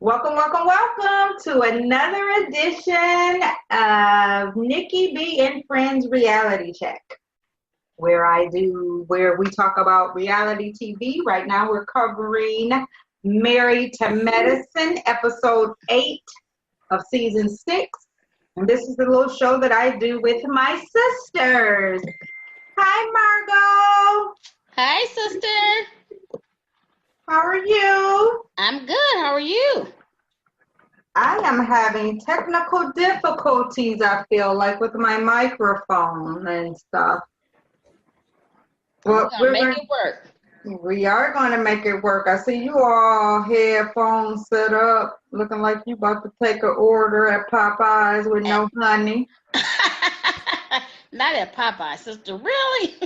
Welcome, welcome, welcome to another edition of Nikki B and Friends Reality Check, where we talk about reality TV. Right now we're covering Married to Medicine, episode 8 of season 6. And this is the little show that I do with my sisters. Hi, Margot. Hi, sister. How are you? I'm good. How are you? I am having technical difficulties, I feel like, with my microphone and stuff. Well, we're going to make it work. We are going to make it work. I see you all headphones set up, looking like you about to take an order at Popeyes with no honey. Not at Popeyes, sister. Really?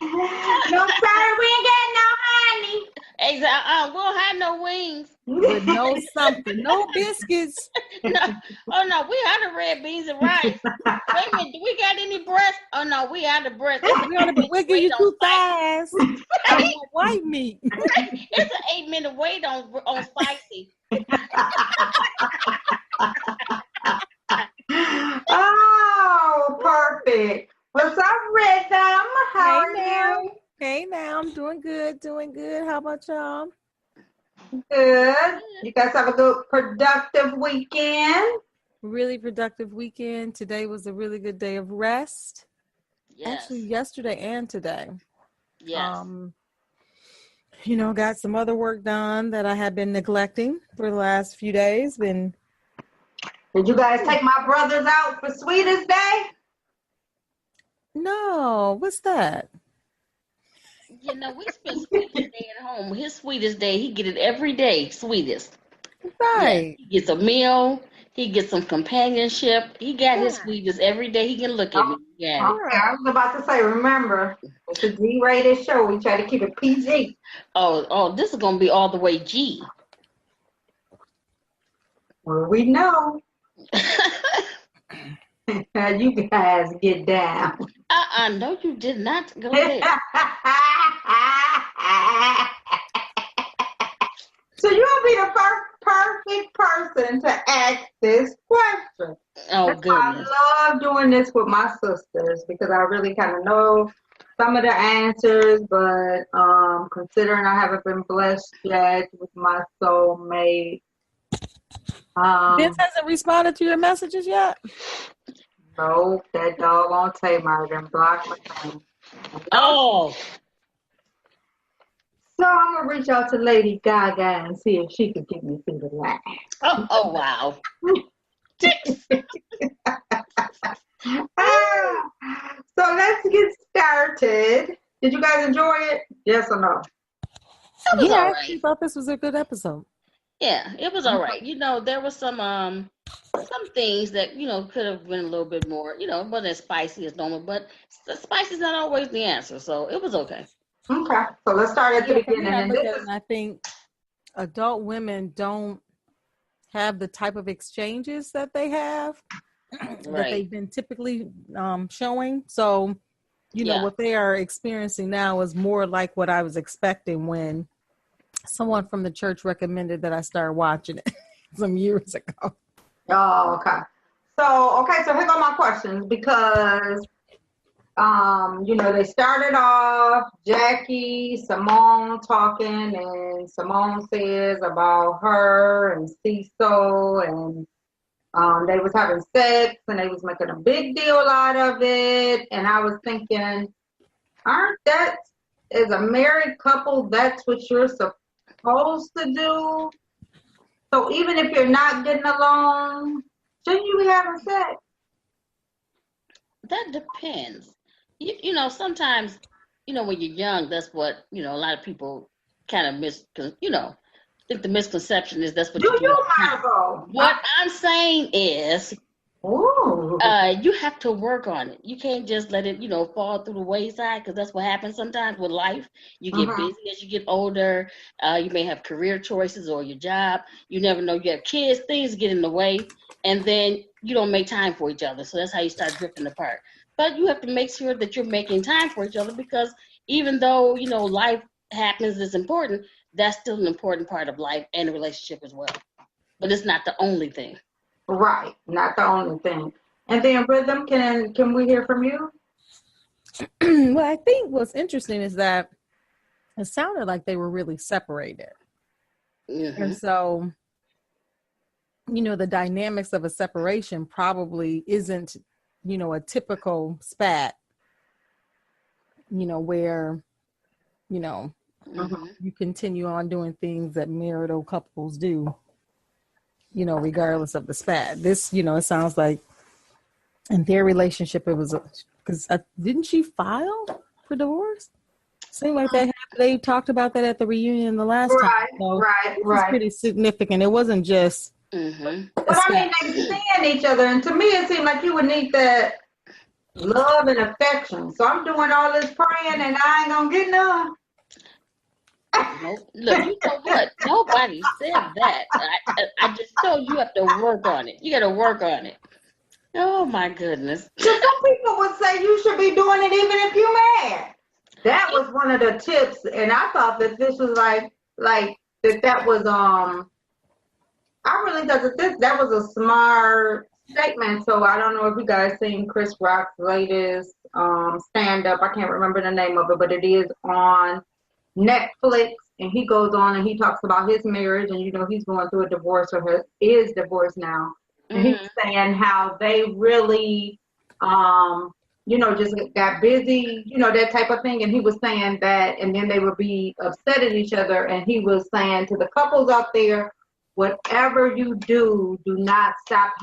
No, sorry, we ain't got no honey. Exactly. We don't have no wings. With no something, no biscuits. No. Oh, no, we out of red beans and rice. Wait a minute, do we got any breast? Oh, no, we out of breast. We'll give you 2 thighs. White meat. It's an 8-minute wait on spicy. Oh, perfect. What's up, Rhythm? How are you? Hey now, I'm doing good. How about y'all? Good. You guys have a good, productive weekend? Really productive weekend. Today was a really good day of rest. Yes. Actually, yesterday and today. Yes. Got some other work done that I had been neglecting for the last few days. Did you guys take my brothers out for Sweetest Day? No, what's that? We spend Sweetest Day at home. His Sweetest Day, he get it every day, Sweetest. Right. Yeah, he gets a meal. He gets some companionship. He got his Sweetest every day. He can look at me. Yeah. Okay, I was about to say, remember, it's a G-rated show. We try to keep it PG. Oh, this is going to be all the way G. Well, we know. You guys get down. No, you did not. Go ahead. So you'll be the perfect person to ask this question. Oh, goodness. I love doing this with my sisters because I really kind of know some of the answers, but considering I haven't been blessed yet with my soulmate. Vince hasn't responded to your messages yet? No, that doggone Tamar done blocked my phone. Oh. So I'm going to reach out to Lady Gaga and see if she can get me through the line. Oh wow. So let's get started. Did you guys enjoy it? Yes or no? It was all right. I thought this was a good episode. Yeah, it was all right. There was some things that, could have been a little bit more, it wasn't as spicy as normal, but the spicy is not always the answer. So it was okay. Okay. So let's start at the beginning. I think adult women don't have the type of exchanges that they have, that they've been typically showing. So, what they are experiencing now is more like what I was expecting when someone from the church recommended that I start watching it some years ago. Oh, okay. So here go my questions because, they started off Jackie, Simone talking, and Simone says about her and Cecil, and they was having sex, and they was making a big deal out of it, and I was thinking, as a married couple, that's what you're supposed to do? So even if you're not getting along, shouldn't you be having sex? That depends. Sometimes, when you're young, that's what, a lot of people kind of think the misconception is that's what you do. Margot? What I'm saying is, you have to work on it. You can't just let it, fall through the wayside, because that's what happens sometimes with life. You get busy as you get older. You may have career choices or your job. You never know. You have kids. Things get in the way, and then you don't make time for each other. So that's how you start drifting apart. But you have to make sure that you're making time for each other, because even though, life happens is important, that's still an important part of life and a relationship as well. But it's not the only thing. Right, not the only thing. And then Rhythm, can we hear from you? Well, I think what's interesting is that it sounded like they were really separated. Mm-hmm. And so, the dynamics of a separation probably isn't, a typical spat, where, mm-hmm. you continue on doing things that marital couples do, regardless of the spat. This, it sounds like in their relationship, it was because didn't she file for divorce? Seemed like they talked about that at the reunion the last time. So right. It's pretty significant. It wasn't just. Mm-hmm. But I mean, they stand each other, and to me, it seemed like you would need that love and affection. So I'm doing all this praying, and I ain't gonna get none. Nope. Look, you know what? Nobody said that. I just told you have to work on it. You got to work on it. Oh my goodness. So some people would say you should be doing it even if you're mad. That was one of the tips, and I thought that this was like that was I really thought that was a smart statement. So I don't know if you guys seen Chris Rock's latest stand up. I can't remember the name of it, but it is on Netflix, and he goes on and he talks about his marriage, and he's going through a divorce, or is divorced now. And he's saying how they really, just got busy, that type of thing. And he was saying that, and then they would be upset at each other. And he was saying to the couples out there, whatever you do, do not stop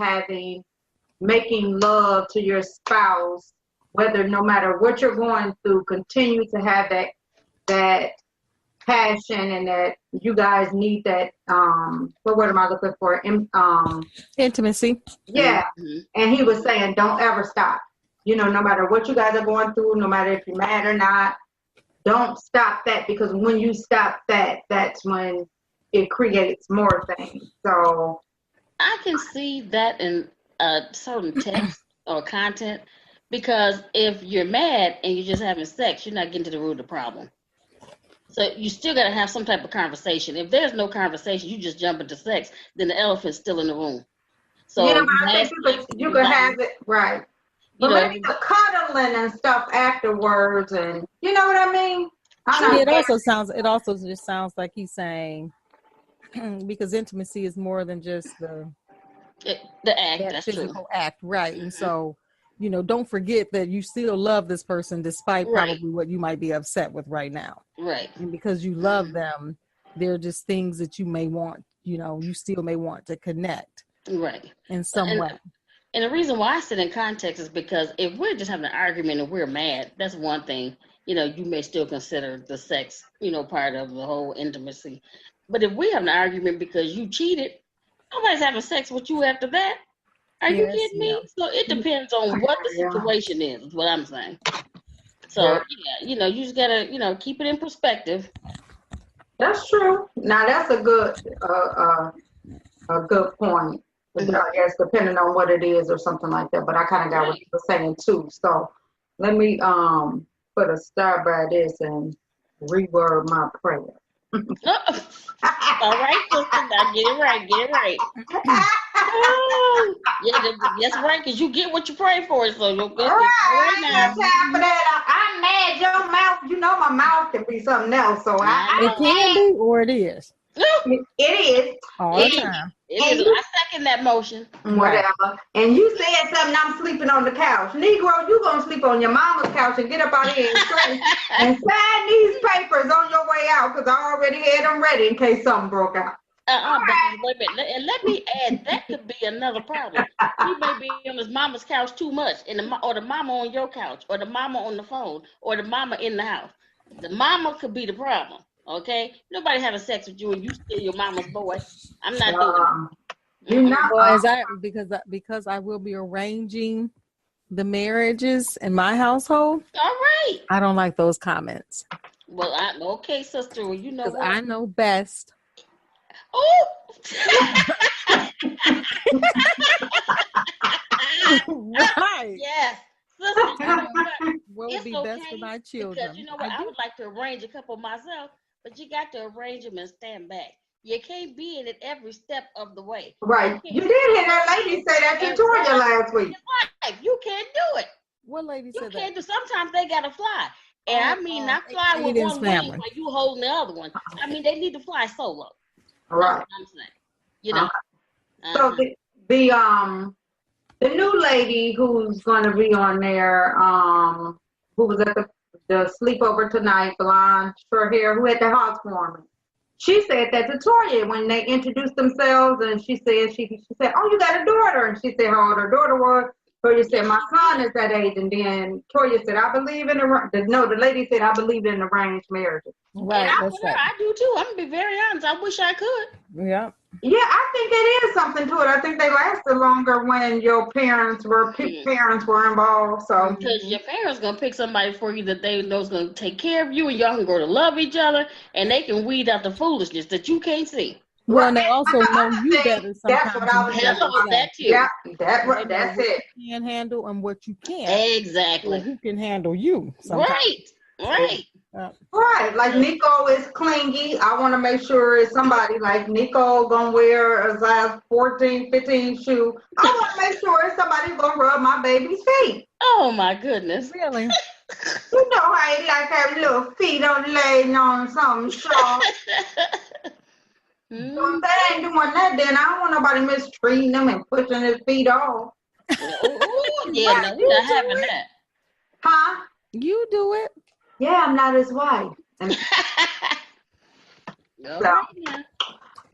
making love to your spouse, no matter what you're going through, continue to have that passion, and that you guys need that what word am I looking for? Intimacy. Yeah. Mm-hmm. And he was saying don't ever stop. No matter what you guys are going through, no matter if you're mad or not, don't stop that, because when you stop that, that's when it creates more things. So I can see that in certain text or content, because if you're mad and you're just having sex, you're not getting to the root of the problem. So you still got to have some type of conversation. If there's no conversation, you just jump into sex, then the elephant's still in the room. So yeah, but I think you could have it right. But maybe the cuddling and stuff afterwards, and you know what I mean? It also just sounds like he's saying, because intimacy is more than just the act, that's physical true. act, right? And so, don't forget that you still love this person despite probably what you might be upset with right now. Right. And because you love them, there are just things that you may want, you still may want to connect. Right. In some way. And the reason why I said in context is because if we're just having an argument and we're mad, that's one thing. You may still consider the sex, part of the whole intimacy. But if we have an argument because you cheated, nobody's having sex with you after that. Are you kidding me? So it depends on what the situation is what I'm saying. So, you just got to, keep it in perspective. That's true. Now, that's a good point. Mm-hmm. I guess depending on what it is or something like that. But I kind of got what you were saying, too. So let me put a star by this and reword my prayer. All right, sister. Now get it right. That's right, because you get what you pray for. So you'll get right now. Time for that. I'm mad. Your mouth, my mouth can be something else. So it can be, or it is. It is. All the time. It is. I second that motion. Whatever. Right. And you said something, I'm sleeping on the couch. Negro, you going to sleep on your mama's couch and get up out of here and sign these papers on your way out, because I already had them ready in case something broke out. But wait a minute. And let me add, that could be another problem. You may be on his mama's couch too much, or the mama on your couch, or the mama on the phone, or the mama in the house. The mama could be the problem. Okay, nobody having sex with you and you still your mama's boy. I'm not doing it. You're not because I will be arranging the marriages in my household. All right. I don't like those comments. Well, okay, sister. Well, you know what? I know best. Oh. Right. Yes. Sister, what would be best for my children? Because you know what? I would like to arrange a couple myself. but you got to arrange them and stand back. You can't be in it every step of the way. Right. You did hear that lady say that to Toya last week. You can't do it. What lady said that? You can't do. Sometimes they gotta fly, and I mean not fly with one wing while you holding the other one. I mean they need to fly solo. Right. That's what I'm saying. You know. So the new lady who's going to be on there, who was at the sleepover tonight, blonde, short hair, who had the housewarming. She said that to Toya when they introduced themselves, and she said, "Oh, you got a daughter," and she said how old her daughter was. Toya said, "My son is that age," and then Toya said, "I believe in the lady said, I believe in arranged marriages." Right, and I do too. I'm gonna be very honest. I wish I could. Yeah. Yeah, I think it is something to it. I think they lasted longer when your parents were involved. So because your parents gonna pick somebody for you that they know is gonna take care of you, and y'all can go to love each other, and they can weed out the foolishness that you can't see. Well, and they also know you better sometimes. That's what I was about. That too. Yeah, that's it. You can handle and what you can't. Exactly. Who can handle you? Sometimes. Right. Right, like Nico is clingy. I want to make sure it's somebody like Nico gonna wear a size 14, 15 shoe. I want to make sure it's somebody gonna rub my baby's feet. Oh my goodness. Really? You know how he like have little feet on laying on something soft. So if they ain't doing that, then I don't want nobody mistreating them and pushing his feet off. Oh yeah, no, we're not having that. Huh? You do it. Yeah, I'm not his wife.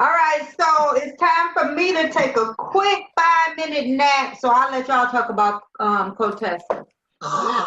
All right, so it's time for me to take a quick 5-minute nap. So I'll let y'all talk about Contessa. Oh,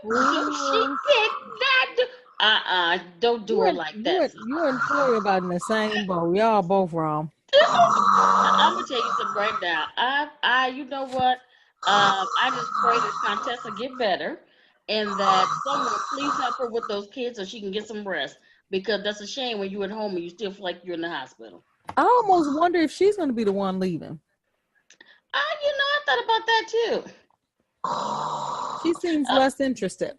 she did that. Don't do her like that. You and Toya about in the same boat. Y'all both wrong. I'm gonna tell you something right now. You know what? I just pray that Contessa get better, and that someone please help her with those kids so she can get some rest. Because that's a shame when you're at home and you still feel like you're in the hospital. I almost wonder if she's going to be the one leaving. I thought about that too. She seems less interested.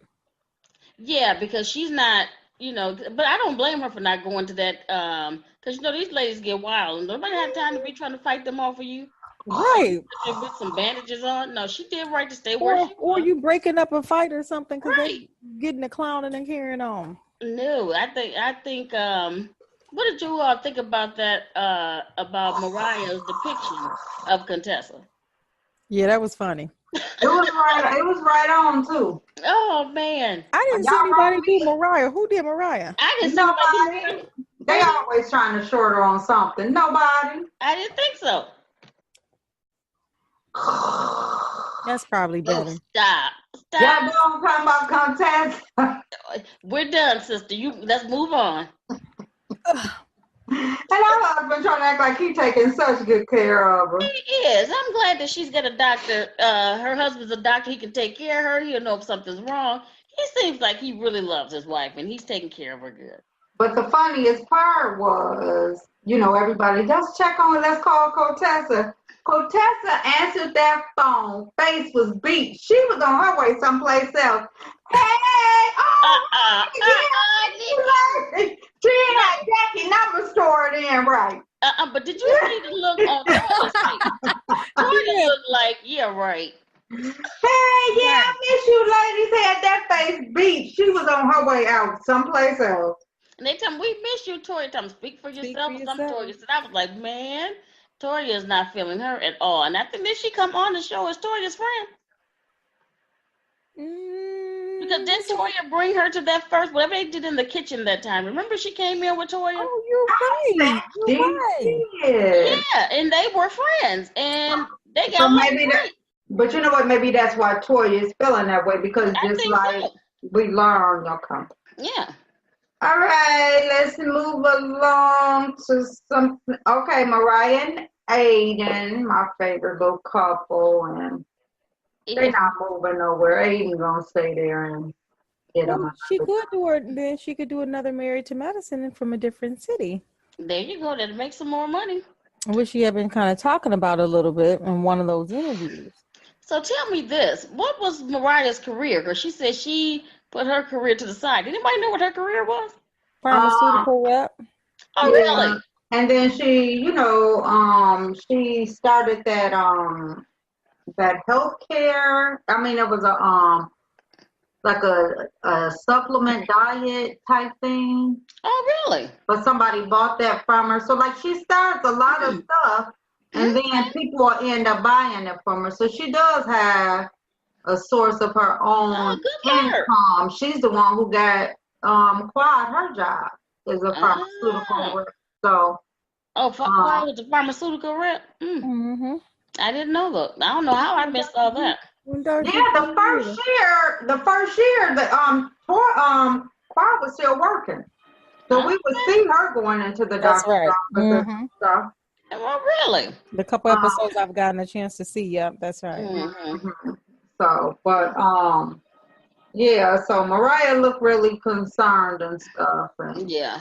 Yeah, because she's not, but I don't blame her for not going to that. Because, these ladies get wild. And nobody have time to be trying to fight them off for you. Right. With some bandages on. No, she did right to stay where she was. Or you breaking up a fight or something because they getting the clowning and carrying on. No, I think what did you all think about that about Mariah's depiction of Contessa? Yeah, that was funny. It was right on too. Oh man. I didn't see anybody do Mariah. Who did Mariah? I didn't see nobody. They always trying to short her on something. Nobody. I didn't think so. That's probably better. Stop. Y'all don't talk about Contessa. We're done, sister. Let's move on. And our husband trying to act like he's taking such good care of her. He is. I'm glad that she's got a doctor. Her husband's a doctor. He can take care of her. He'll know if something's wrong. He seems like he really loves his wife, and he's taking care of her good. But the funniest part was, everybody, let's check on her. Let's call Contessa. Contessa answered that phone. Face was beat. She was on her way someplace else. Hey! She had Jackie number stored in, right? But did you see the look on Toya's face? Toya looked like, yeah, right. Hey, yeah, I miss you ladies. Had that face beat. She was on her way out someplace else. And they tell me, we miss you, Toya. Tell me, speak for yourself. Toya said, I was like, man, Toya is not feeling her at all. And I think that she come on the show as Toya's friend. Because didn't Toya bring her to that first, whatever they did in the kitchen that time? Remember she came in with Toya? Oh, you're right. Yeah, and they were friends. And they got but you know what? Maybe that's why Toya is feeling that way. Because just like we learned, okay. Yeah. All right, let's move along to something. Okay, Mariah and Aiden, my favorite little couple, and they're not moving nowhere. Aiden gonna stay there and get them. She could do another Married to Medicine from a different city. There you go. That'll make some more money. Which she had been kind of talking about a little bit in one of those interviews. So tell me this: what was Mariah's career? Because she said she put her career to the side. Did anybody know what her career was? Pharmaceutical rep. Oh, really? And then she, she started that healthcare. I mean, it was like a supplement diet type thing. Oh, really? But somebody bought that from her. So like she starts a lot of stuff, and then people will end up buying it from her. So she does have a source of her own income. She's the one who got Quad her job as a pharmaceutical rep. So Quad was a pharmaceutical rep. Mm-hmm. I didn't know that. I don't know how I missed all that. Yeah, the first year that Quad was still working. So we would see her going into the doctor's office and stuff. Well, really? The couple episodes I've gotten a chance to see. Yep, that's right. Mm-hmm. So, but yeah. So Mariah looked really concerned and stuff. And, yeah,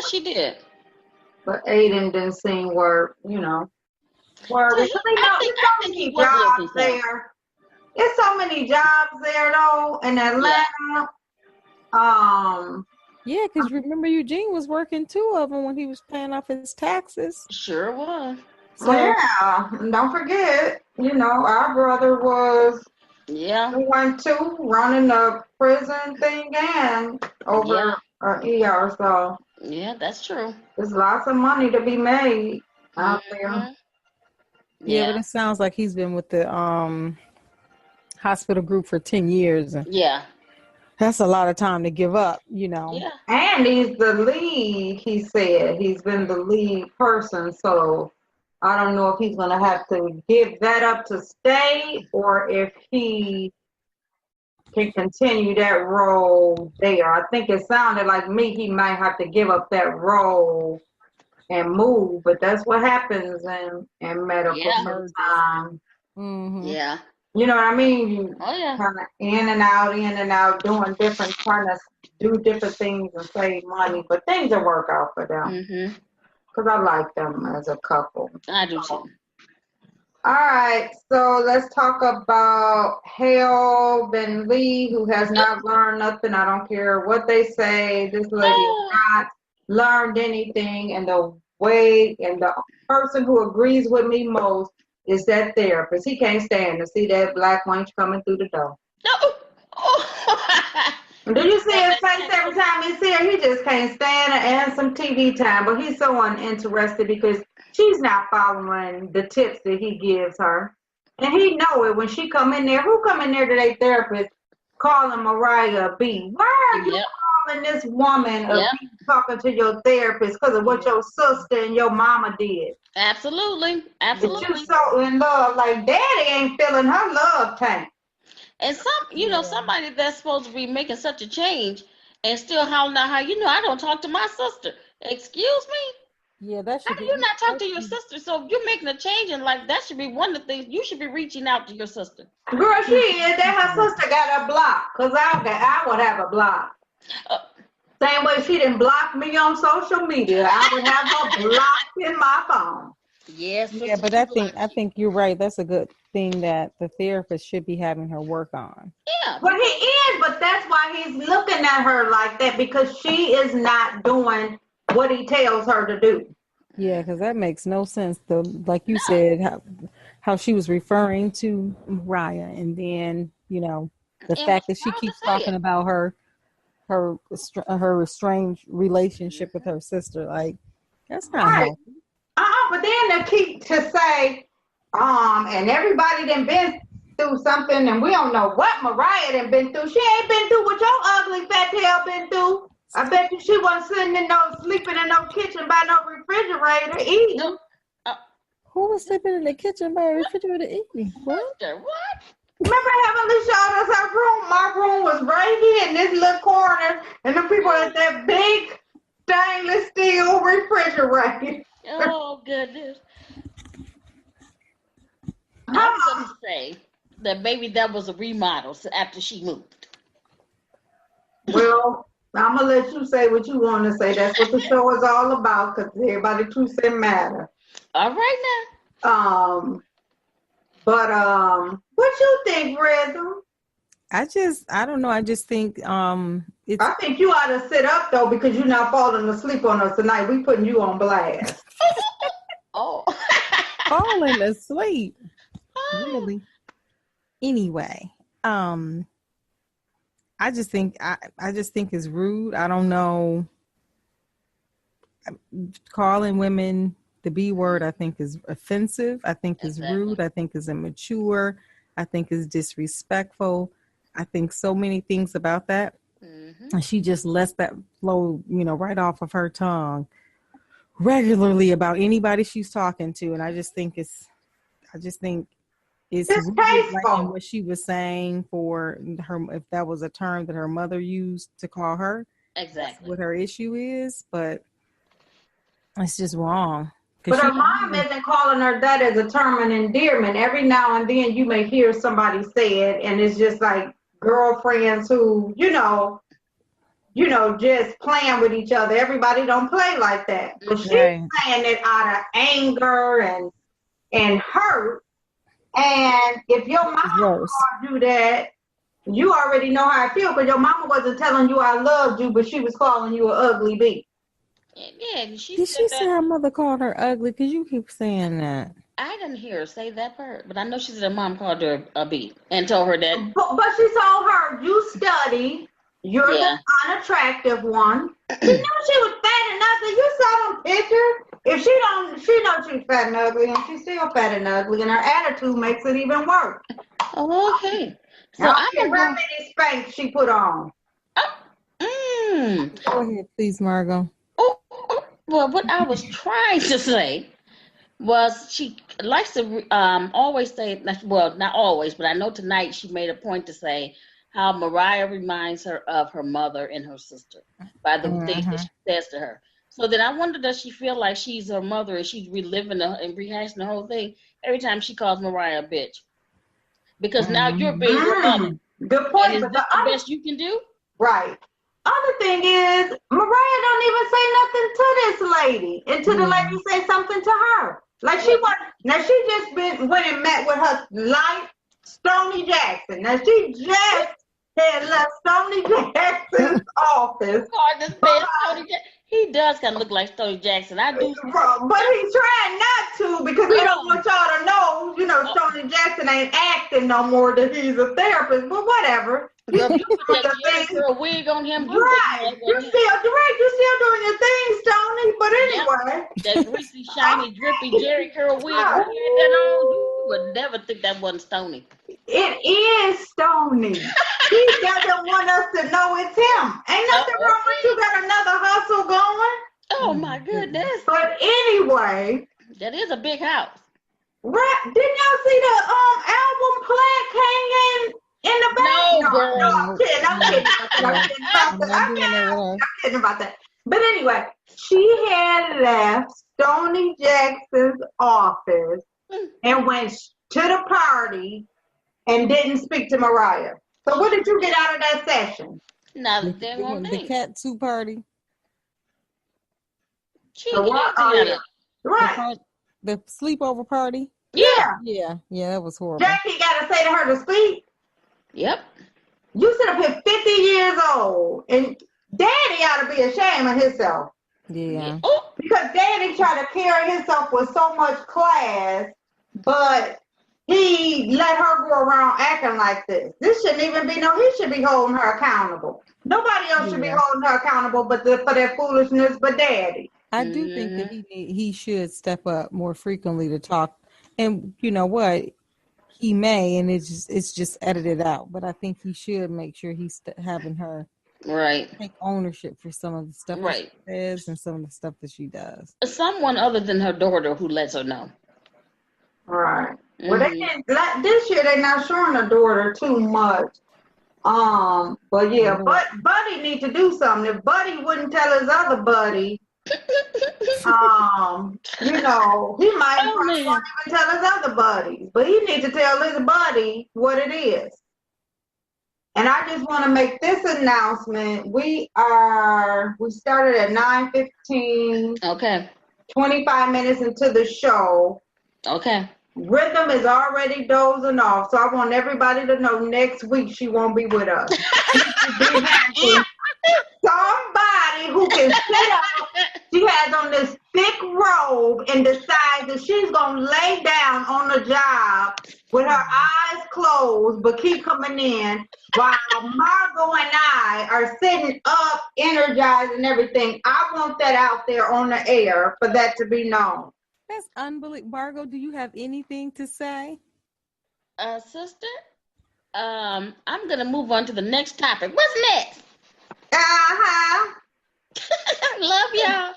she did. But Aiden didn't seem worried. Worried. I think he was jobs there. There's so many jobs there though in Atlanta. Yeah, because remember Eugene was working 2 of them when he was paying off his taxes. Sure was. So, yeah, don't forget, our brother was went to running the prison thing and over ER. So yeah, that's true. There's lots of money to be made out there. Yeah, but it sounds like he's been with the hospital group for 10 years. Yeah. That's a lot of time to give up, Yeah. And he's the lead, he said. He's been the lead person. So I don't know if he's going to have to give that up to stay or if he can continue that role there. I think it sounded like he might have to give up that role and move. But that's what happens in medical sometimes. Mm-hmm. Yeah. You know what I mean? You kind of in and out, doing different, trying to do different things and save money. But things will work out for them. Because I like them as a couple. I do too. All right, so let's talk about Hale Ben Lee, who has not learned nothing. I don't care what they say. This lady has not learned anything. And the person who agrees with me most is that therapist. He can't stand to see that black wench coming through the door. Do you see his face every time he see her? He just can't stand her and some TV time. But he's so uninterested because she's not following the tips that he gives her. And he know it when she come in there. Who come in there to their therapist calling Mariah B? Why are you calling this woman a B talking to your therapist because of what your sister and your mama did? Absolutely. But you so in love, like daddy ain't feeling her love tank. And somebody that's supposed to be making such a change and still hollering at her, I don't talk to my sister. Excuse me? Yeah, that should be. You're not talking to your sister, so if you're making a change in life, that should be one of the things. You should be reaching out to your sister. Girl, she is. That her sister got a block, because I would have a block. Same way she didn't block me on social media. I would have her blocked in my phone. Yes. Yeah, but I think you're right. That's a good thing that the therapist should be having her work on. Yeah. Well, he is, but that's why he's looking at her like that, because she is not doing what he tells her to do. Yeah, because that makes no sense. Though, like you said, how she was referring to Mariah, and then the fact that she keeps talking about her estranged relationship with her sister, like that's not healthy. But then they keep to say, and everybody done been through something, and we don't know what Mariah done been through. She ain't been through what your ugly fat tail been through. I bet you she wasn't sleeping in no kitchen by no refrigerator eating. Who was sleeping in the kitchen by a refrigerator eating? What? Remember Heavenly showed us her room? My room was right here in this little corner, and the people at that big stainless steel refrigerator. Oh, goodness. I was going to say that maybe that was a remodel after she moved. Well, I'm going to let you say what you want to say. That's what the show is all about, because everybody truth and matter. All right now. But what you think, Rhythm? I don't know. I just think I think you ought to sit up though, because you're not falling asleep on us tonight. We putting you on blast. Oh, falling asleep. Really? Anyway, I just think it's rude. I don't know. Calling women the B word, I think, is offensive. I think is rude. I think is immature. I think is disrespectful. I think so many things about that. Mm-hmm. And she just lets that flow, right off of her tongue regularly about anybody she's talking to. And I just think it's rude, like in what she was saying for her, if that was a term that her mother used to call her. Exactly. That's what her issue is, but it's just wrong. But her mom isn't calling her that as a term of endearment. Every now and then you may hear somebody say it, and it's just like girlfriends who, just playing with each other. Everybody don't play like that. But she's saying it out of anger and hurt. And if your mama do that, you already know how I feel, because your mama wasn't telling you I loved you, but she was calling you an ugly bitch. Yeah, did she say her mother called her ugly? Because you keep saying that. I didn't hear her say that part, but I know she said her mom called her a B and told her that. But she told her, you study, you're the unattractive one. She knew she was fat and ugly. You saw them pictures. If she knows she's fat and ugly, and she's still fat and ugly, and her attitude makes it even worse. Oh, okay. So I don't care how many spanks she put on. Go ahead, please, Margot. Well, what I was trying to say was she likes to always say, well, not always, but I know tonight she made a point to say how Mariah reminds her of her mother and her sister by the things that she says to her. So then I wonder, does she feel like she's her mother and she's reliving and rehashing the whole thing every time she calls Mariah a bitch? Because now you're being her mother. Good point. And is that the best you can do? Right. Other thing is, Mariah don't even say nothing to this lady until the lady say something to her. Like she just went and met with her life, Stoney Jackson. Now she just had left Stoney Jackson's office. He does kind of look like Stoney Jackson. I do. But he's trying not to, because he don't want y'all to know, Stoney Jackson ain't acting no more, that he's a therapist, but whatever. You put a wig on him. You're still doing your thing, Stoney. But anyway. That greasy, shiny, drippy Jerry curl wig. You would never think that wasn't Stoney. It is Stoney. He doesn't want us to know it's him. Ain't nothing wrong with you got another hustle going. Oh my goodness. But anyway. That is a big house. Right. Didn't y'all see the album plaque hanging in the back? No, girl. No, I'm kidding about that. But anyway, she had left Stoney Jackson's office and went to the party and didn't speak to Mariah. So what did you get out of that session? Not a damn one thing. The cat soup party. Right. The sleepover party. Yeah, that was horrible. Jackie got to say to her to speak. Yep. You sit up here 50 years old, and Daddy ought to be ashamed of himself. Yeah. Because Daddy tried to carry himself with so much class, but he let her go around acting like this. This shouldn't even be he should be holding her accountable. Nobody else should be holding her accountable for their foolishness but Daddy. I do think that he should step up more frequently to talk. And you know what? He may, and it's just edited out. But I think he should make sure he's having her take ownership for some of the stuff that she says and some of the stuff that she does. Someone other than her daughter who lets her know. Right. Well, they didn't, this year they're not showing her daughter too much. But yeah, Buddy need to do something. If Buddy wouldn't tell his other buddy, he might probably won't even tell his other buddies, but he needs to tell his buddy what it is. And I just want to make this announcement. We started at 9:15. Okay. 25 minutes into the show. Okay. Rhythm is already dozing off, so I want everybody to know next week she won't be with us. Be happy. somebody who can sit up. She has on this thick robe and decides that she's gonna lay down on the job with her eyes closed, but keep coming in while Margot and I are sitting up, energized and everything. I want that out there on the air for that to be known. That's unbelievable. Margot, do you have anything to say? Sister, I'm gonna move on to the next topic. What's next? Love y'all.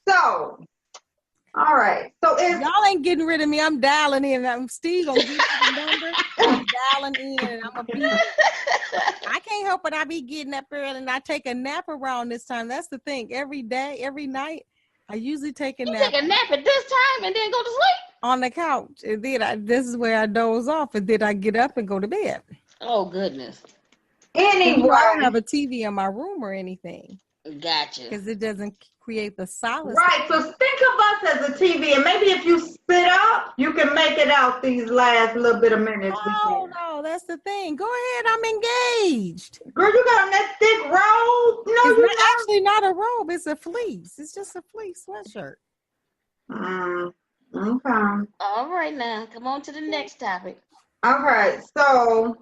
So, all right. So y'all ain't getting rid of me. I'm dialing in. I'm Steve gonna give you the number. I'm dialing in, and I'm gonna be. I can't help it. I be getting up early, and I take a nap around this time. That's the thing. Every day, every night, I usually take a nap. Take a nap at this time and then go to sleep on the couch, and then this is where I doze off, and then I get up and go to bed. Oh goodness. Anyway, I don't have a TV in my room or anything. Gotcha. Because it doesn't create the solace. Right. So think of us as a TV, and maybe if you sit up, you can make it out these last little bit of minutes. Oh no, that's the thing. Go ahead, I'm engaged. Girl, you got on that thick robe? No, it's actually not a robe. It's a fleece. It's just a fleece sweatshirt. Okay. All right, now come on to the next topic. Okay, so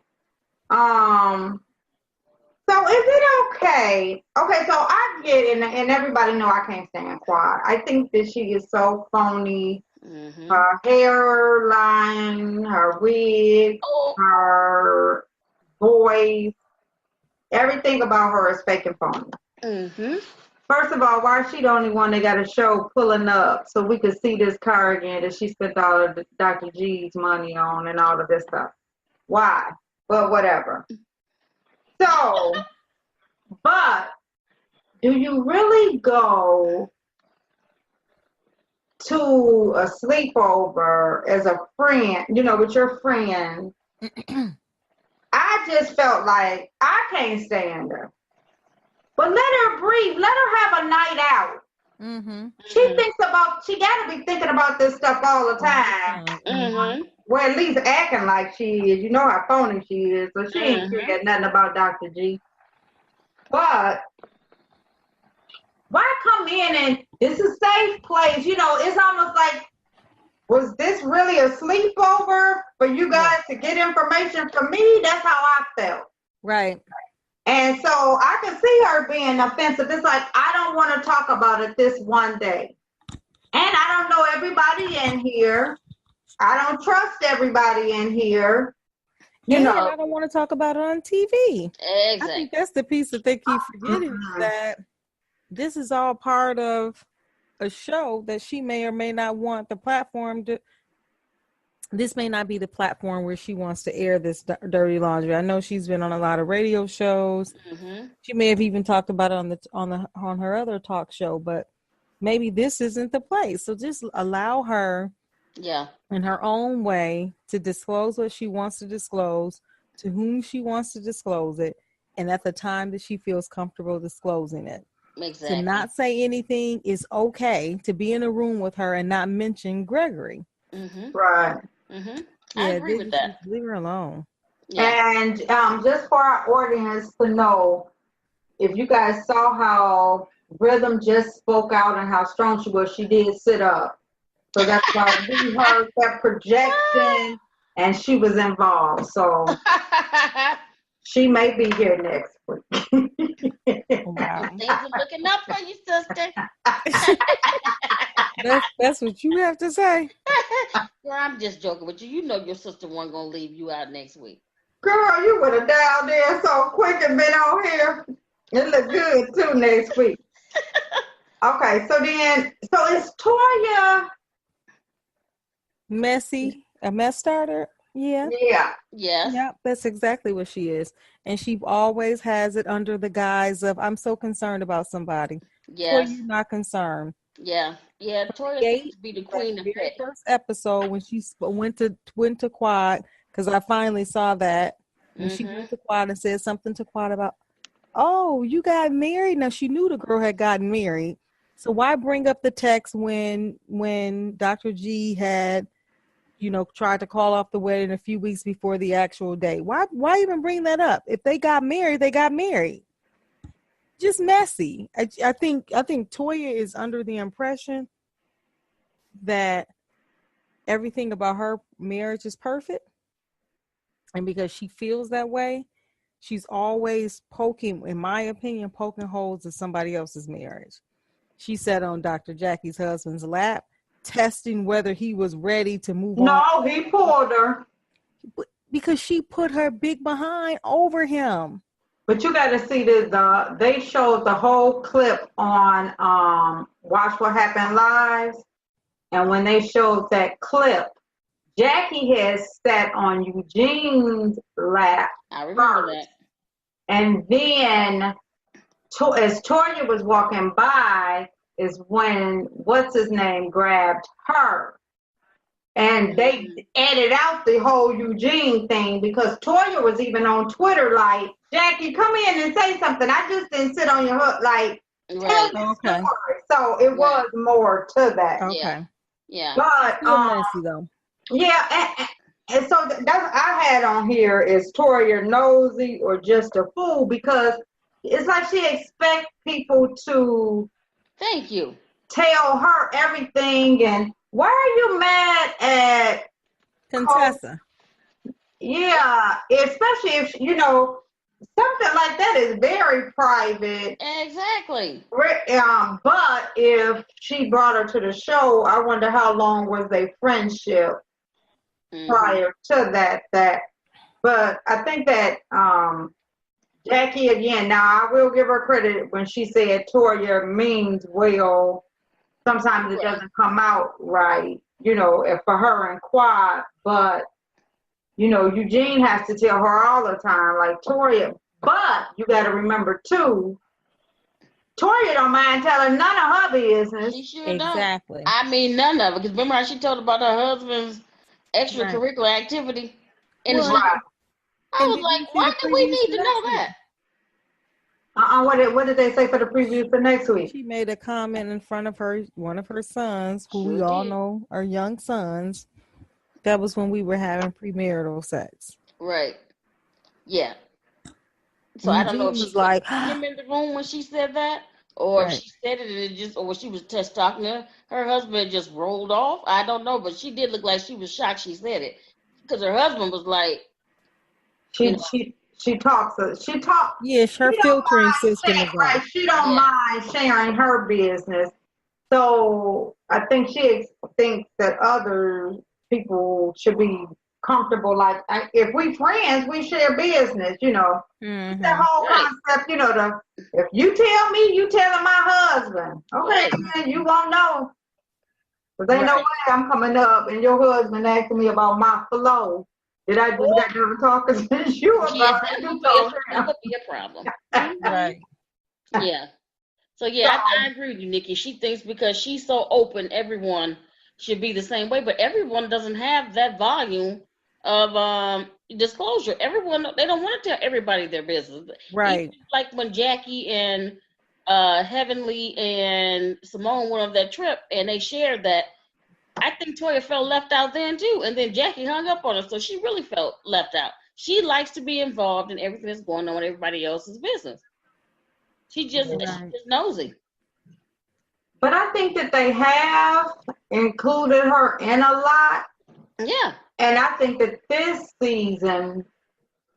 so is it okay? Okay, so I get it, and everybody know I can't stand Quad. I think that she is so phony. Her hairline, her wig, her voice, everything about her is fake and phony. First of all, why is she the only one that got a show pulling up so we could see this car again that she spent all of Dr. G's money on and all of this stuff? Why? But whatever. So, but do you really go to a sleepover as a friend, with your friend? I just felt like I can't stand her. But let her breathe. Let her have a night out. She got to be thinking about this stuff all the time. Well, at least acting like she is. You know how phony she is. So she ain't cared nothing about Dr. G. But why come in and it's a safe place? It's almost like, was this really a sleepover for you guys to get information from me? That's how I felt. Right. And so I can see her being offensive. It's like, I don't want to talk about it this one day. And I don't know everybody in here. I don't trust everybody in here. I don't want to talk about it on TV. Exactly. I think that's the piece that they keep forgetting is that this is all part of a show that she may or may not want the platform to. This may not be the platform where she wants to air this dirty laundry. I know she's been on a lot of radio shows. She may have even talked about it on her other talk show, but maybe this isn't the place. So just allow her, in her own way, to disclose what she wants to disclose, to whom she wants to disclose it, and at the time that she feels comfortable disclosing it. Exactly. To not say anything is okay. To be in a room with her and not mention Gregory. Right. I agree with that. Leave her alone. Yeah. And just for our audience to know, if you guys saw how Rhythm just spoke out and how strong she was, she did sit up. So that's why we heard that projection and she was involved. So she may be here next week. Wow. Things are looking up for you, sister. That's what you have to say. Girl, I'm just joking with you. You know your sister wasn't going to leave you out next week. Girl, you would have dialed in so quick and been on here. It look good, too, next week. Okay, so is Toya messy? A mess starter? Yeah. Yes. Yeah, that's exactly what she is. And she always has it under the guise of, I'm so concerned about somebody. Yes. Or you're not concerned. Yeah. Toya seems to be the queen of petty. First episode when she went to Quad, because I finally saw that. When she went to Quad and said something to Quad about, oh, you got married? Now, she knew the girl had gotten married. So why bring up the text when Dr. G had tried to call off the wedding a few weeks before the actual day. Why even bring that up? If they got married, they got married. Just messy. I think Toya is under the impression that everything about her marriage is perfect. And because she feels that way, she's always in my opinion, poking holes in somebody else's marriage. She sat on Dr. Jackie's husband's lap, testing whether he was ready to move on. No, he pulled her. Because she put her big behind over him. But you got to see they showed the whole clip on Watch What Happened Live. And when they showed that clip, Jackie has sat on Eugene's lap. I remember first. That. And then, as Toya was walking by, is when what's his name grabbed her. And they edited out the whole Eugene thing because Toya was even on Twitter like, Jackie, come in and say something. I just didn't sit on your hook. Like, tell the story. So it was more to that. Okay. Yeah. But messy though. Yeah, and so that's I had on here is Toya nosy or just a fool because it's like she expects people to thank you tell her everything. And why are you mad at Contessa? Yeah, especially if something like that is very private. Exactly. But if she brought her to the show, I wonder how long was their friendship prior to that. But I think that Jackie, again, now I will give her credit when she said Toya means well. Sometimes it doesn't come out right, if for her and Quad, but Eugene has to tell her all the time, like Toya. But you got to remember too, Toya don't mind telling none of her business. She sure exactly. Don't. I mean, none of it. Because remember how she told about her husband's extracurricular activity in the show? I was like, why do we need to know that? What did they say for the preview for next week? She made a comment in front of one of her sons, who we all know are young sons. That was when we were having premarital sex. Right. Yeah. So I don't know if she was like him in the room when she said that, or if she said it and or she was just talking to her husband just rolled off. I don't know, but she did look like she was shocked she said it because her husband was like, she talks. Yes, her filtering system is right. She don't mind sharing her business. So I think she thinks that other people should be comfortable. Like if we friends, we share business. Mm-hmm. That whole concept. If you tell me, you telling my husband. Okay, then you won't know. But ain't no way I'm coming up and your husband asking me about my flow. Did I just got done talking to you about it? That would be a problem. Right. Yeah. So I agree with you, Nikki. She thinks because she's so open, everyone should be the same way, but everyone doesn't have that volume of disclosure. Everyone, they don't want to tell everybody their business. Right. Even like when Jackie and Heavenly and Simone went on that trip and they shared that, I think Toya felt left out then too. And then Jackie hung up on her, so she really felt left out. She likes to be involved in everything that's going on in everybody else's business. She's just nosy. But I think that they have included her in a lot. Yeah. And I think that this season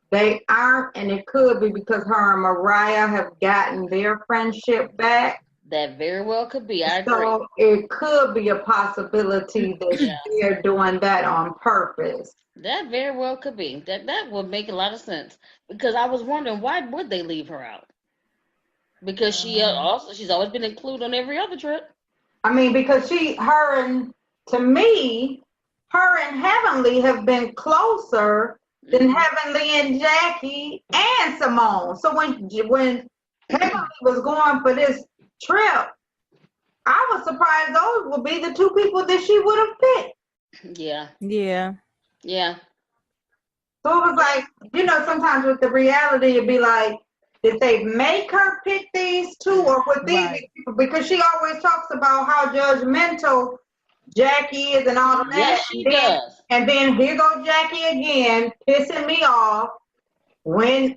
they aren't, and it could be because her and Mariah have gotten their friendship back. That very well could be. I agree. So it could be a possibility that they're doing that on purpose. That very well could be. That would make a lot of sense. Because I was wondering, why would they leave her out? Because she's always been included on every other trip. I mean, because her and Heavenly have been closer than Heavenly and Jackie and Simone. So when Heavenly was going for this trip, I was surprised those would be the two people that she would have picked. Yeah. Yeah. Yeah. So it was like, sometimes with the reality, it'd be like, did they make her pick these two or with these people? Because she always talks about how judgmental Jackie is and all of that. Yes, she does. And then here goes Jackie again, pissing me off when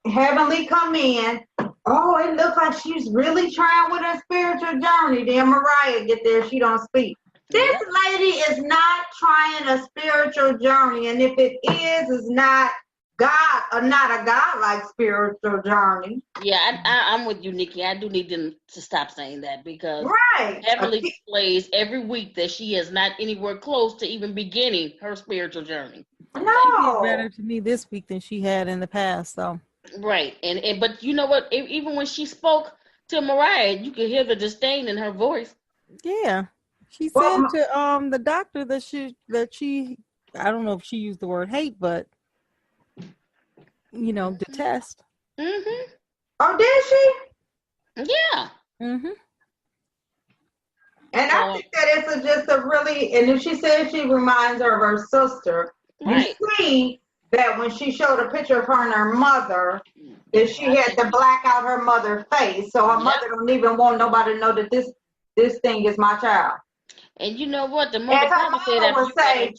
Heavenly come in. Oh, it looks like she's really trying with her spiritual journey. Then Mariah get there, she don't speak. This lady is not trying a spiritual journey, and if it is, it's not God or not a God-like spiritual journey. Yeah, I'm with you, Nikki. I do need them to stop saying that because Heavenly displays every week that she is not anywhere close to even beginning her spiritual journey. No, she did better to me this week than she had in the past, though. Right, and but you know what? Even when she spoke to Mariah, you could hear the disdain in her voice. Yeah, she said to the doctor that she I don't know if she used the word hate, but detest. Mm-hmm. Oh, did she? Yeah. Mm-hmm. And I think that it's just a really, and if she says she reminds her of her sister, you see that when she showed a picture of her and her mother, that she had to black out her mother's face, so her mother don't even want nobody to know that this thing is my child. And you know what? The mother probably said,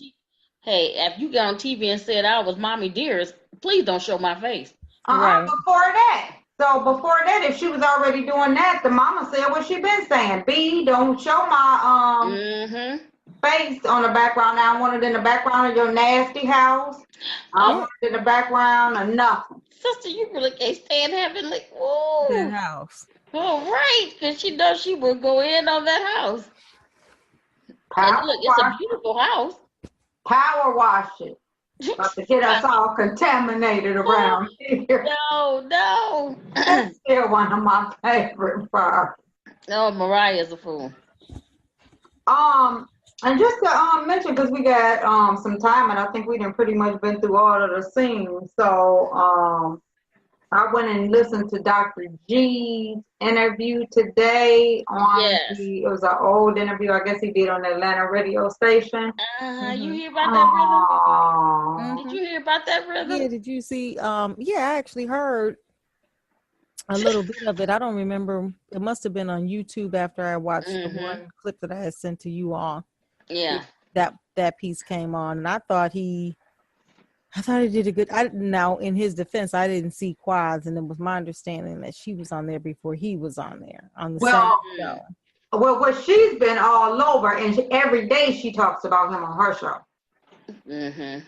hey, if you got on TV and said I was mommy dearest, please don't show my face. Right. Before that, if she was already doing that, the mama said what she been saying. B, don't show my face on the background. Now I want it in the background of your nasty house. I want it in the background of nothing. Sister, you really can't stand Heavenly. Whoa. That house. Oh, right, because she knows she will go in on that house. And look, it's a beautiful house. Power wash it. About to get us all contaminated around here. No. That's still one of my favorite parts. No, Mariah's a fool. And just to mention, because we got some time, and I think we done pretty much been through all of the scenes. So I went and listened to Dr. G's interview today it was an old interview, I guess he did on the Atlanta radio station. You hear about that, brother? Did you hear about that, brother? Yeah, did you see? I actually heard a little bit of it. I don't remember. It must have been on YouTube after I watched the one clip that I had sent to you all. Yeah. That piece came on, and I thought he did a good. Now, in his defense, I didn't see Quaz, and it was my understanding that she was on there before he was on there on the same show. Well, she's been all over, and every day she talks about him on her show. Mm-hmm.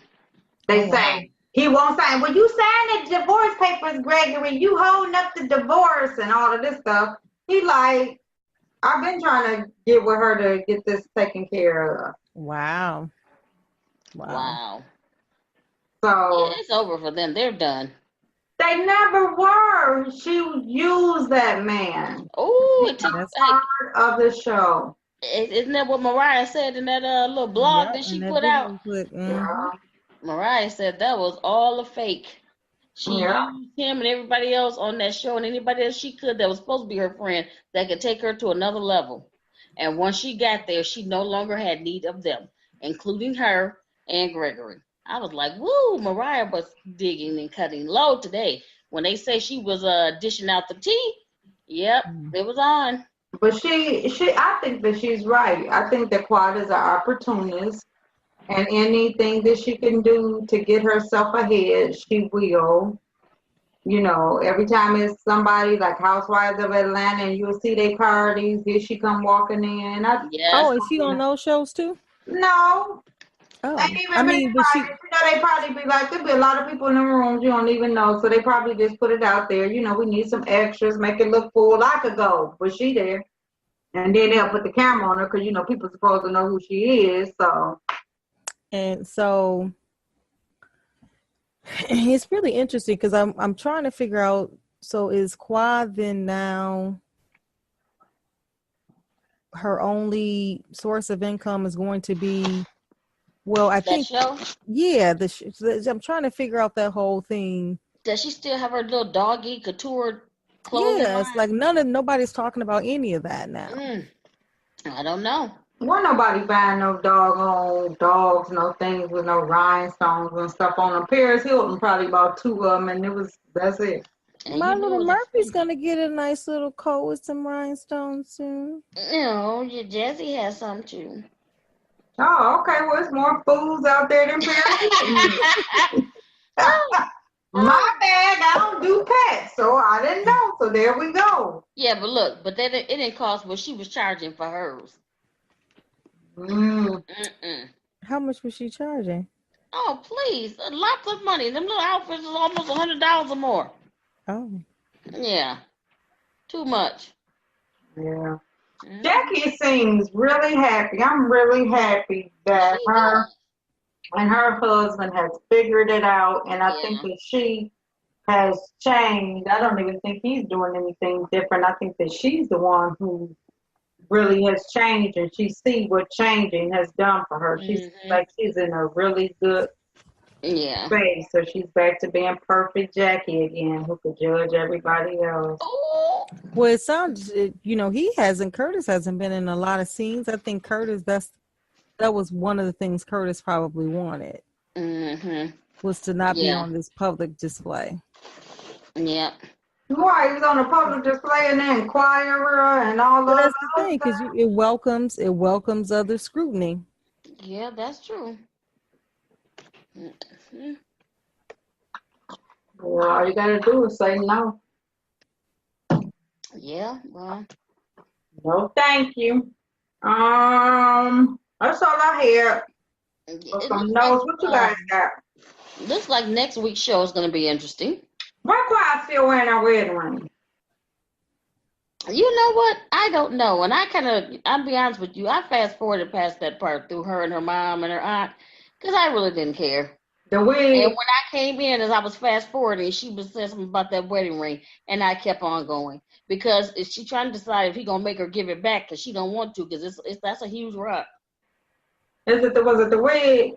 They say he won't sign. Well, you signed the divorce papers, Gregory. You holding up the divorce and all of this stuff. He like, I've been trying to get with her to get this taken care of. Wow. So it's over for them. They're done. They never were. She used that man. Oh, it took part of the show. Isn't that what Mariah said in that little blog that she put out? Mariah said that was all a fake. She used him and everybody else on that show and anybody else she could that was supposed to be her friend that could take her to another level. And once she got there, she no longer had need of them, including her and Gregory. I was like, woo, Mariah was digging and cutting low today. When they say she was dishing out the tea, it was on. But I think that she's right. I think that Quad is an opportunist, and anything that she can do to get herself ahead, she will. You know, every time it's somebody like Housewives of Atlanta, and you'll see their parties, here she come walking in. Is she on those shows too? No. Oh, but they probably be like, there'll be a lot of people in the rooms you don't even know, so they probably just put it out there. You know, we need some extras, make it look full. I could go, but she there, and then they'll put the camera on her because people supposed to know who she is. So, and so it's really interesting because I'm trying to figure out. So is Quad then now her only source of income is going to be? Well, I think, I'm trying to figure out that whole thing. Does she still have her little doggy couture clothing? Yeah, it's like nobody's talking about any of that now. I don't know. Well, nobody buying no doggone dogs, no things with no rhinestones and stuff on them. Paris Hilton probably bought 2 of them, and that's it. And My Little Murphy's gonna get a nice little coat with some rhinestones soon. No, your Jazzy has some too. Oh, okay. Well, there's more fools out there than parents. My bag, I don't do pets, so I didn't know. So there we go. Yeah, but look, but that it didn't cost what she was charging for hers. How much was she charging? Oh, please, lots of money. Them little outfits is almost $100 or more. Oh, yeah, too much. Yeah. Jackie seems really happy. I'm really happy that her and her husband has figured it out, and I think that she has changed. I don't even think he's doing anything different. I think that she's the one who really has changed, and she sees what changing has done for her. She's like she's in a really good space, so she's back to being perfect Jackie again, who could judge everybody else. Well, it sounds, Curtis hasn't been in a lot of scenes. I think Curtis, that was one of the things Curtis probably wanted. Was to not be on this public display. Yeah. Why? He was on a public display and the Inquirer and all that. That's the thing, because it welcomes other scrutiny. Yeah, that's true. Well, all you gotta do is say no. Yeah, well. No, thank you. That's all I had. Some notes. What you guys got? Looks like next week's show is going to be interesting. Why Quiet still wearing her wedding ring? You know what? I don't know. And I'll be honest with you, I fast forwarded past that part through her and her mom and her aunt because I really didn't care. The wig. And when I came in, as I was fast forwarding, she was saying something about that wedding ring, and I kept on going because she trying to decide if he gonna make her give it back because she don't want to because that's a huge rock. Was it the wig?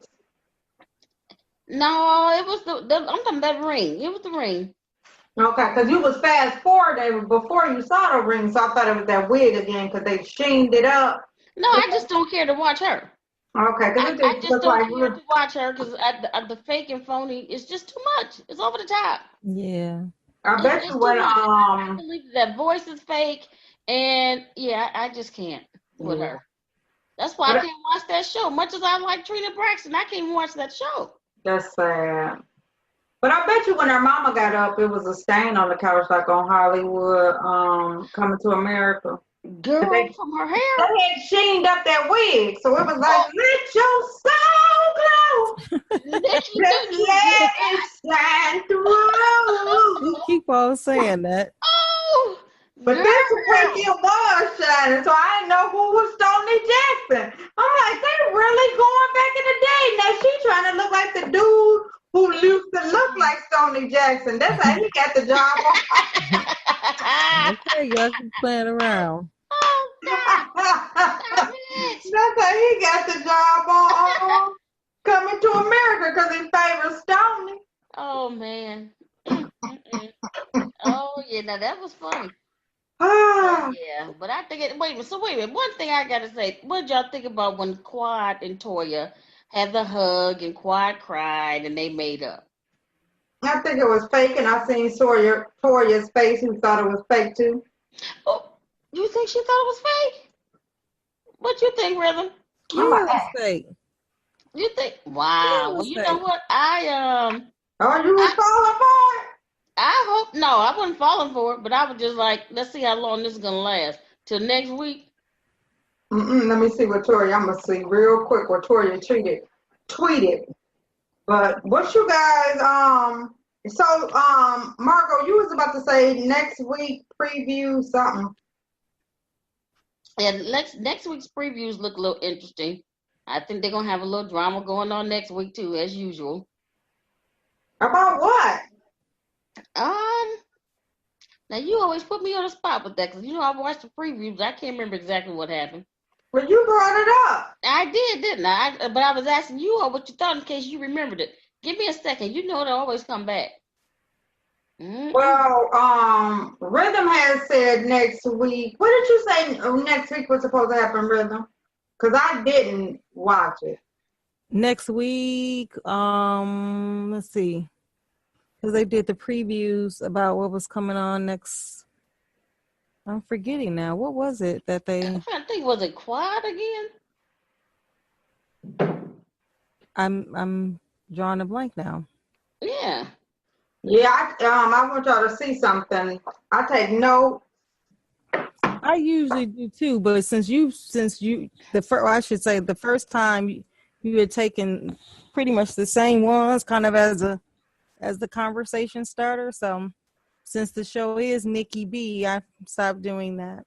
No, it was I'm talking about that ring. It was the ring. Okay, because you was fast forwarding before you saw the ring, so I thought it was that wig again because they sheened it up. No, I just don't care to watch her. Okay, I just don't care to watch her because the fake and phony is just too much. It's over the top. Yeah. I bet you when I believe that voice is fake, and I just can't with her. That's why I can't watch that show. Much as I like Trina Braxton, I can't even watch that show. That's sad. But I bet you when her mama got up, it was a stain on the couch like on Hollywood, Coming to America. Girl, from her hair. They had sheened up that wig, so it was like, let your soul glow. Let it shine through. You keep on saying that. Oh, but this weekend was shining, so I didn't know who was Stoney Jackson. I'm like, they really going back in the day. Now she trying to look like the dude who used to look like Stoney Jackson. That's how he got the job. Okay, y'all keep playing around. Oh, God. That's how he got the job on Coming to America because he favors Stoney. Oh, man. Oh, yeah. Now, that was funny. Yeah, but I think wait a minute. One thing I gotta say, what did y'all think about when Quad and Toya had the hug and Quad cried and they made up? I think it was fake, and I seen Toya's face who thought it was fake too. Oh, you think she thought it was fake? What you think, Rhythm? Yeah, it was fake. You think? Wow. Well, you know what? Oh, you was falling for it? I hope no. I wasn't falling for it, but I was just like, let's see how long this is gonna last till next week. Let me see what Toya. I'm gonna see real quick what Toya tweeted. But what you guys Margot, you was about to say next week preview something. And next week's previews look a little interesting. I think they're gonna have a little drama going on next week too, as usual. About what? Now you always put me on the spot with that because I watched the previews. I can't remember exactly what happened. Well, you brought it up. I did, didn't I? But I was asking you all what you thought in case you remembered it. Give me a second. You know it'll always come back. Mm-hmm. Well, Rhythm has said next week. What did you say next week was supposed to happen, Rhythm? Because I didn't watch it. Next week, let's see. because they did the previews about what was coming on next. I'm forgetting now. What was it that they? I think was it Quad again? I'm drawing a blank now. Yeah. Yeah, I want y'all to see something. I take notes. I usually do too, but since the first time you had taken pretty much the same ones, kind of as the conversation starter. So since the show is Nikki B, I stopped doing that.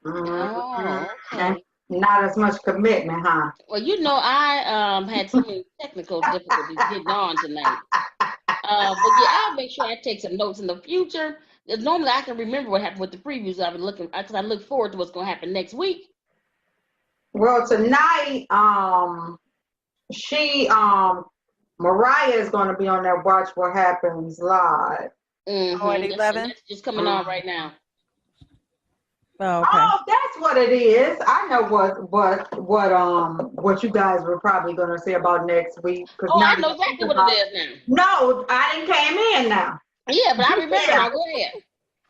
Oh, okay. Not as much commitment, huh? Well, I had so many technical difficulties getting on tonight. But yeah, I'll make sure I take some notes in the future. Because normally I can remember what happened with the previews. I've been looking because I look forward to what's going to happen next week. Well, tonight, Mariah is going to be on that Watch What Happens live. Mm-hmm. Oh, at 11? That's just coming on right now. Oh, okay. Oh, that's what it is. I know what you guys were probably going to say about next week. I know exactly what it is now. No, I didn't came in now. Yeah, but I remember now. Go ahead.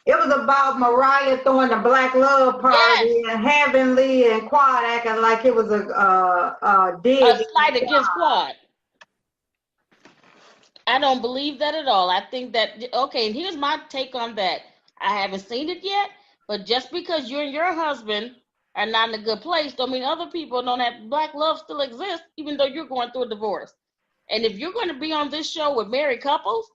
It was about Mariah throwing the Black Love party and Heavenly and Quad acting like it was a dig. A slight against Quad. I don't believe that at all. I think that, okay, and here's my take on that. I haven't seen it yet, but just because you and your husband are not in a good place don't mean other people don't have Black love still exists, even though you're going through a divorce. And if you're going to be on this show with married couples,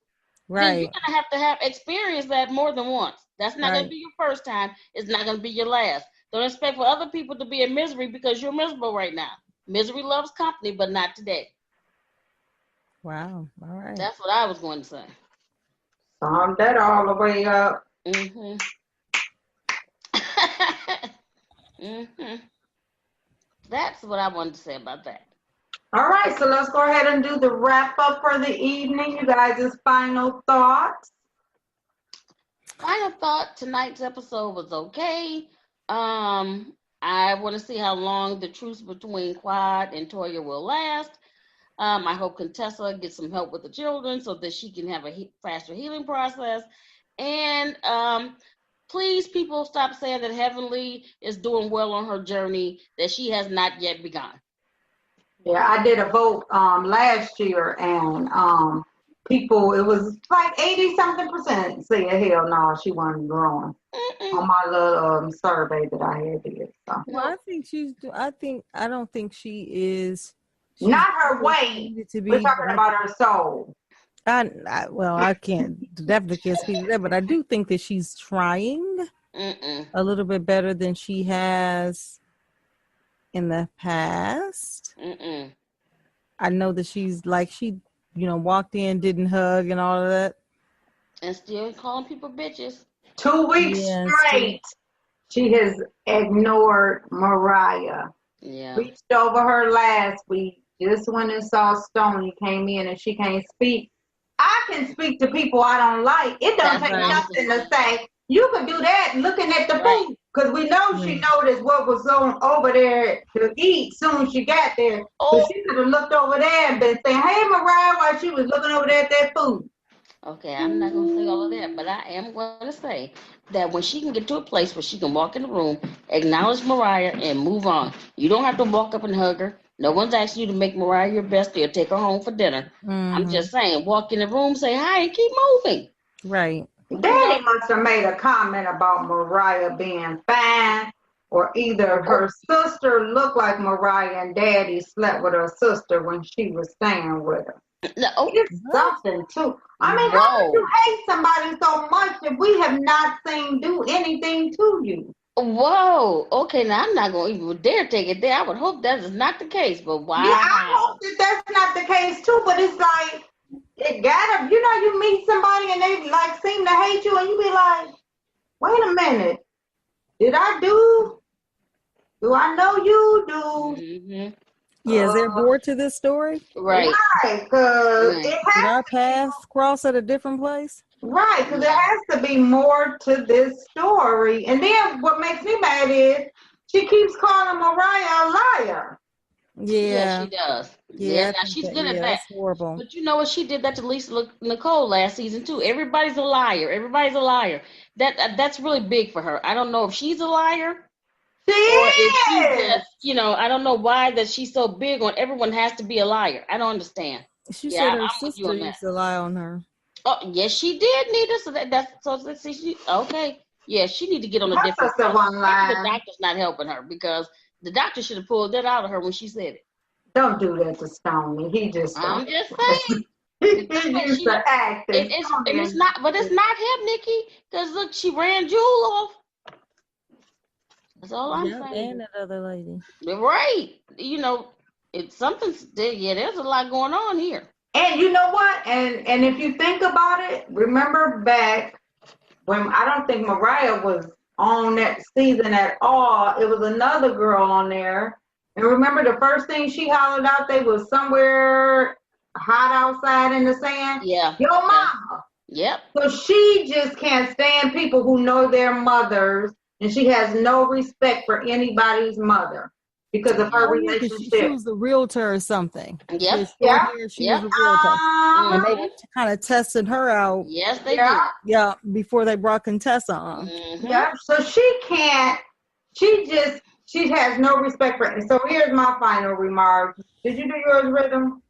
then you're going to have experience that more than once. That's not going to be your first time. It's not going to be your last. Don't expect for other people to be in misery because you're miserable right now. Misery loves company, but not today. Wow. All right. That's what I was going to say. Sum that all the way up. Mm-hmm. Mm-hmm. That's what I wanted to say about that. All right, so let's go ahead and do the wrap up for the evening. You guys' final thoughts. Final thought, tonight's episode was okay. I want to see how long the truce between Quad and Toya will last. I hope Contessa gets some help with the children so that she can have a faster healing process. And please, people, stop saying that Heavenly is doing well on her journey that she has not yet begun. Yeah, I did a vote last year, and people, it was like 80-something% saying, hell no, she wasn't growing. On my little survey that I had did. So. Well, I don't think she is. Not her weight. We're talking about her soul. I definitely can't speak to that, but I do think that she's trying a little bit better than she has in the past. I know that she's like, she walked in, didn't hug and all of that. And still calling people bitches. 2 weeks straight, she has ignored Mariah. Yeah. Reached over her last week. Just when it saw Stoney came in and she can't speak. I can speak to people I don't like. It don't take nothing to say. You could do that looking at the food. Because we know she noticed what was going over there to eat soon as she got there. But she could have looked over there and been saying, hey, Mariah, while she was looking over there at that food. Okay, I'm not going to say all of that, but I am going to say that when she can get to a place where she can walk in the room, acknowledge Mariah, and move on. You don't have to walk up and hug her. No one's asking you to make Mariah your bestie or take her home for dinner. I'm just saying, walk in the room, say hi, and keep moving. Right. Daddy must have made a comment about Mariah being fine, or either her sister looked like Mariah and Daddy slept with her sister when she was staying with her. It's something too. I mean, how could you hate somebody so much if we have not seen do anything to you? Whoa. Okay, now I'm not going to even dare take it there. I would hope that is not the case, but wow. Yeah, I hope that that's not the case too, but it's like, it gotta, you meet somebody and they like seem to hate you and you be like, wait a minute, do I know you? Yeah, is there more to this story? Right. Because it has Did our paths cross at a different place? Right, because there has to be more to this story. And then what makes me mad is she keeps calling Mariah a liar. Yeah, she does. yeah. Now she's good at that. That's horrible. But you know what? She did that to Lisa Nicole last season too. Everybody's a liar. Everybody's a liar. That's really big for her. I don't know if she's a liar She or if she is. just, I don't know why that she's so big on everyone has to be a liar. I don't understand. She Yeah, said her I'm with you sister on that. used to lie on her. Oh, yes, she did, Nita. So let's see. Okay. Yeah, she need to get on a Her different sister one the line. doctor's not helping her because the doctor should have pulled that out of her when she said it. Don't do that to Stoney. He just I'm just saying. he used to act. It's not him, Nikki. Because look, she ran Jewel off. That's all I'm saying. And that other lady. Right. It's something. Yeah, there's a lot going on here. And you know what? And if you think about it, remember back when I don't think Mariah was on that season at all. It was another girl on there. And remember the first thing she hollered out, they was somewhere hot outside in the sand? Yeah. Your mama. Yep. So she just can't stand people who know their mothers, and she has no respect for anybody's mother because of her relationship. She was a realtor or something. Yep. She was a realtor. And they were kind of testing her out. Yes, they did. Yeah, before they brought Contessa on. Mm-hmm. Yeah, so she has no respect for it. So here's my final remark. Did you do yours, Rhythm?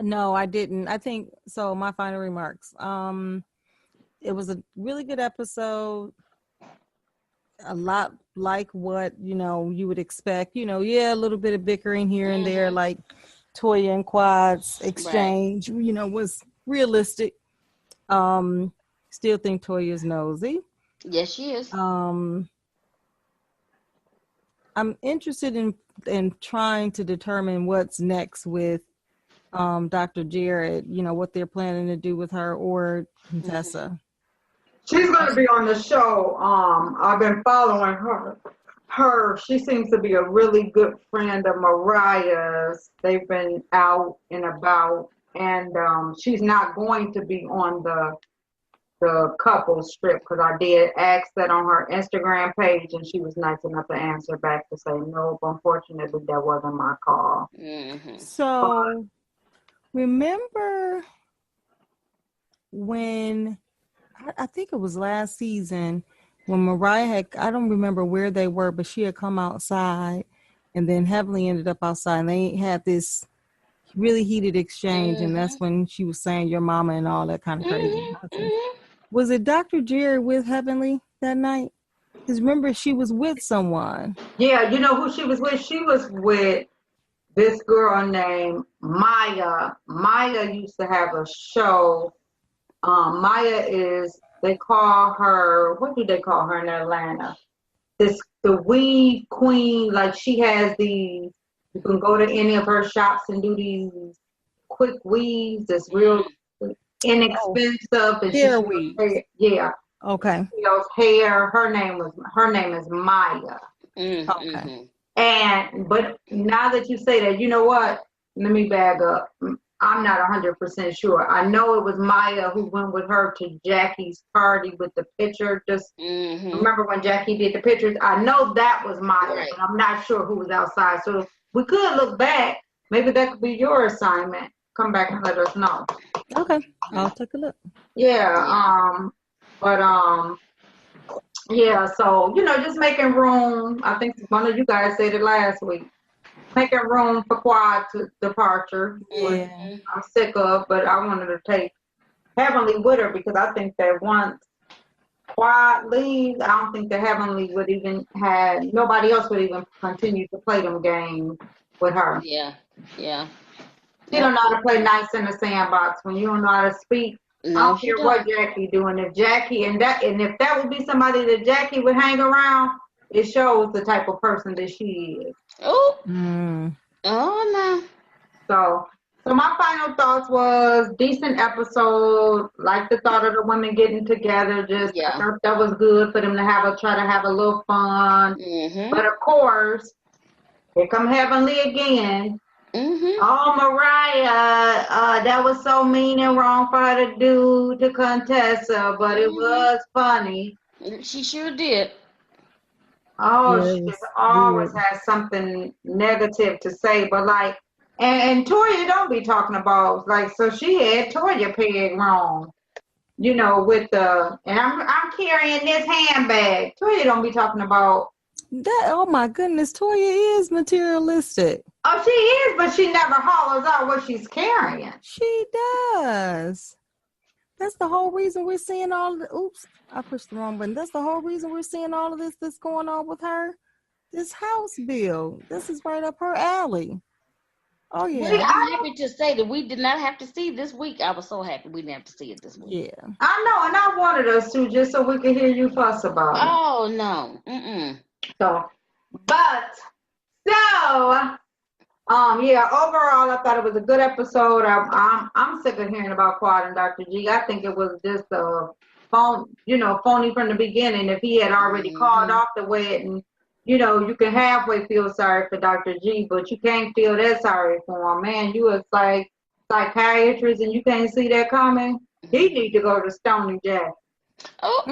No, I didn't. I think so. My final remarks. It was a really good episode. A lot like what you would expect. A little bit of bickering here and there, like Toya and Quad's exchange. Right. Was realistic. Still think Toya's nosy. Yes, she is. I'm interested in trying to determine what's next with Dr. Jared, what they're planning to do with her or Contessa. She's going to be on the show. I've been following her. She seems to be a really good friend of Mariah's. They've been out and about, and she's not going to be on the couple strip because I did ask that on her Instagram page, and she was nice enough to answer back to say, nope, unfortunately, that wasn't my call. Mm-hmm. So, remember when, I think it was last season, when Mariah had, I don't remember where they were, but she had come outside, and then Heavenly ended up outside, and they had this really heated exchange, and that's when she was saying your mama and all that kind of crazy. Was it Dr. Jared with Heavenly that night? Because remember, she was with someone. Yeah, you know who she was with? She was with this girl named Maya. Maya used to have a show. Maya is, they call her, what do they call her in Atlanta? The weave queen. Like she has these, you can go to any of her shops and do these quick weaves. That's real inexpensive. And hair weave. Yeah. Okay. Hair. Her name is Maya. Mm-hmm. Okay. But now that you say that, you know what? Let me back up. I'm not 100% sure. I know it was Maya who went with her to Jackie's party with the picture. Just remember when Jackie did the pictures? I know that was Maya, right. But I'm not sure who was outside. So we could look back. Maybe that could be your assignment. Come back and let us know. Okay, I'll take a look. Yeah. Yeah. So just making room. I think one of you guys said it last week. Making room for Quad's departure. Yeah. I'm sick of, but I wanted to take Heavenly with her because I think that once Quad leaves, I don't think that Heavenly would even nobody else would even continue to play them games with her. Yeah. She don't know how to play nice in the sandbox when you don't know how to speak. No, I don't care what Jackie doing. If Jackie and if that would be somebody that Jackie would hang around, it shows the type of person that she is. Oh. Oh no. So my final thoughts was decent episode. Like the thought of the women getting together. I thought that was good for them to try to have a little fun. Mm-hmm. But of course, here come Heavenly again. Mm-hmm. Oh, Mariah, that was so mean and wrong for her to do to Contessa, but it was funny. She sure did. Oh, she just always has something negative to say. But like, and Toya don't be talking about like, so she had Toya pegged wrong. You know, with the, and I'm carrying this handbag. Toya don't be talking about that. Oh my goodness, Toya is materialistic. Oh, she is, but she never hollers out what she's carrying. She does. That's the whole reason we're seeing all the. Oops, I pushed the wrong button. That's the whole reason we're seeing all of this that's going on with her. This house bill. This is right up her alley. Oh yeah. Well, I'm happy to say that we did not have to see this week. I was so happy we didn't have to see it this week. Yeah. I know, and I wanted us to just so we could hear you fuss about it. Oh no. Yeah, overall, I thought it was a good episode. I'm sick of hearing about Quad and Dr. G. I think it was just a phony from the beginning. If he had already called off the wedding, you can halfway feel sorry for Dr. G, but you can't feel that sorry for him. Man, you a psychiatrist and you can't see that coming. He need to go to Stony Jack. Oh,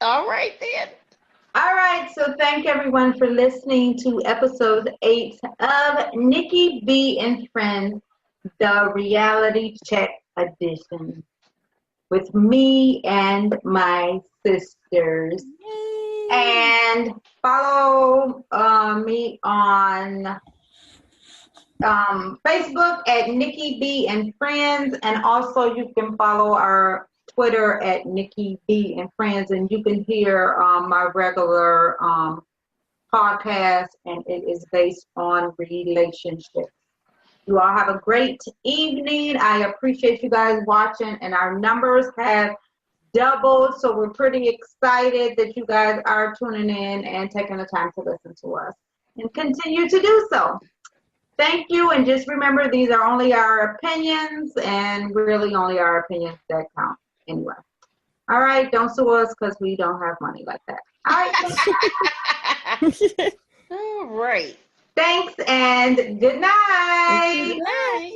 all right then. All right, so thank everyone for listening to episode 8 of Nikki B and Friends, the reality check edition, with me and my sisters. Yay. And follow me on Facebook at Nikki B and Friends, and also you can follow our Twitter at Nikki B and Friends, and you can hear my regular podcast, and it is based on relationships. You all have a great evening. I appreciate you guys watching, and our numbers have doubled, so we're pretty excited that you guys are tuning in and taking the time to listen to us, and continue to do so. Thank you, and just remember, these are only our opinions, and really only our opinions that count. Anyway, all right, don't sue us because we don't have money like that. All right. All right. Thanks and good night. Good night.